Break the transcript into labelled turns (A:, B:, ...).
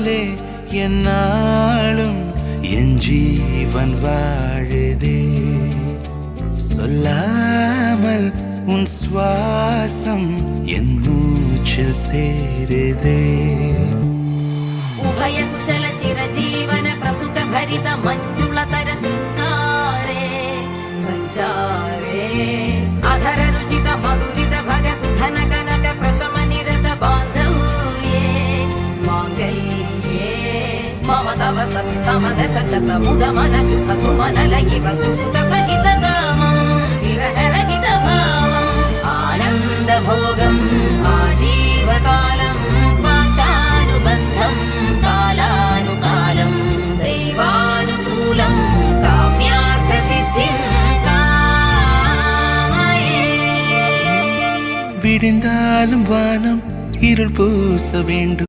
A: உன்னாலே என்னாலும் என் ஜீவன் வாழுதே. சொல்லாமல் உன் சுவாசம் என் மூச்சில் சேருதே.
B: ഉഭയ കുശല ചിരജീവന പ്രസുഖ ഭരിത മഞ്ജുളതര ശൃംഗാരേ സഞ്ചാരേ അധര രുചിത മധുരിത ഭഗ സുധന കനക പ്രശമ നിരത ബാന്ധവ്യേ മാംഗല്യേ മമ തവ സതി സമദശ ശത മുദ മന ശുഭ സുമന ലയിവ സുസുത സഹിത കാമം വിരഹരഹിത ഭാവം ആനന്ദ ഭോഗം ആജീവകാലം പാശാനുബന്ധം കാലാനുകാലം ദൈവാനുകൂലം കാമ്യാർത്ഥ സിദ്ധിം കാമയേ.
A: விடிந்தாலும் வானம் இருள் பூச வேண்டும்.